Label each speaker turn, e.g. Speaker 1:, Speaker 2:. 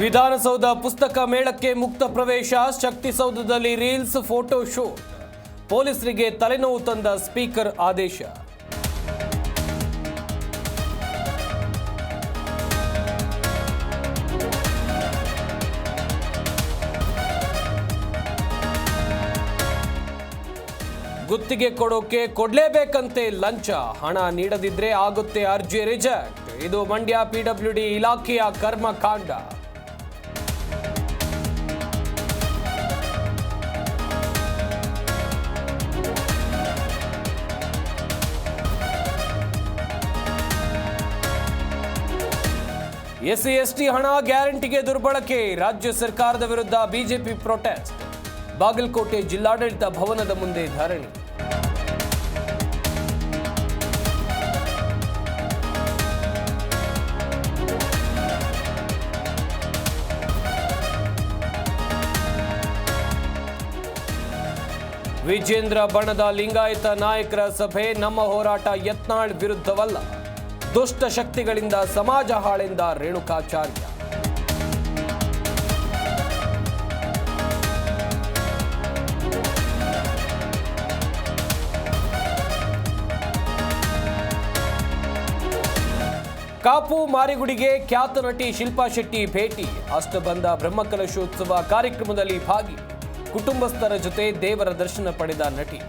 Speaker 1: ವಿಧಾನಸೌಧ ಪುಸ್ತಕ ಮೇಳಕ್ಕೆ ಮುಕ್ತ ಪ್ರವೇಶ, ಶಕ್ತಿಸೌಧದಲ್ಲಿ ರೀಲ್ಸ್ ಫೋಟೋ ಶೂಟ್. ಪೊಲೀಸರಿಗೆ ತಲೆನೋವು ತಂದ ಸ್ಪೀಕರ್ ಆದೇಶ. ಗುತ್ತಿಗೆ ಕೊಡೋಕೆ ಕೊಡ್ಲೇಬೇಕಂತೆ ಲಂಚ, ಹಣ ನೀಡದಿದ್ರೆ ಆಗುತ್ತೆ ಅರ್ಜಿ ರಿಜೆಕ್ಟ್. ಇದು ಮಂಡ್ಯ ಪಿಡಬ್ಲ್ಯೂಡಿ ಇಲಾಖೆಯ ಕರ್ಮಕಾಂಡ. ಎಸ್ಸಿ ಎಸ್ಟಿ ಹಣ ಗ್ಯಾರಂಟಿಗೆ ದುರ್ಬಳಕೆ, ರಾಜ್ಯ ಸರ್ಕಾರದ ವಿರುದ್ಧ ಬಿಜೆಪಿ ಪ್ರೊಟೆಸ್ಟ್. ಬಾಗಲಕೋಟೆ ಜಿಲ್ಲಾಡಳಿತ ಭವನದ ಮುಂದೆ ಧರಣಿ. ವಿಜೇಂದ್ರ ಬಣದ ಲಿಂಗಾಯತ ನಾಯಕರ ಸಭೆ, ನಮ್ಮ ಹೋರಾಟ ಯತ್ನಾಳ್ ವಿರುದ್ಧವಲ್ಲ, ದುಷ್ಟ ಶಕ್ತಿಗಳಿಂದ ಸಮಾಜ ಹಾಳೆಂದ ರೇಣುಕಾಚಾರ್ಯ. ಕಾಪು ಮಾರಿಗುಡಿಗೆ ಖ್ಯಾತ ನಟಿ ಶಿಲ್ಪಾ ಶೆಟ್ಟಿ ಭೇಟಿ, ಅಷ್ಟಬಂಧ ಬ್ರಹ್ಮಕಲಶೋತ್ಸವ ಕಾರ್ಯಕ್ರಮದಲ್ಲಿ ಭಾಗಿ, ಕುಟುಂಬಸ್ಥರ ಜೊತೆ ದೇವರ ದರ್ಶನ ಪಡೆದ ನಟಿ.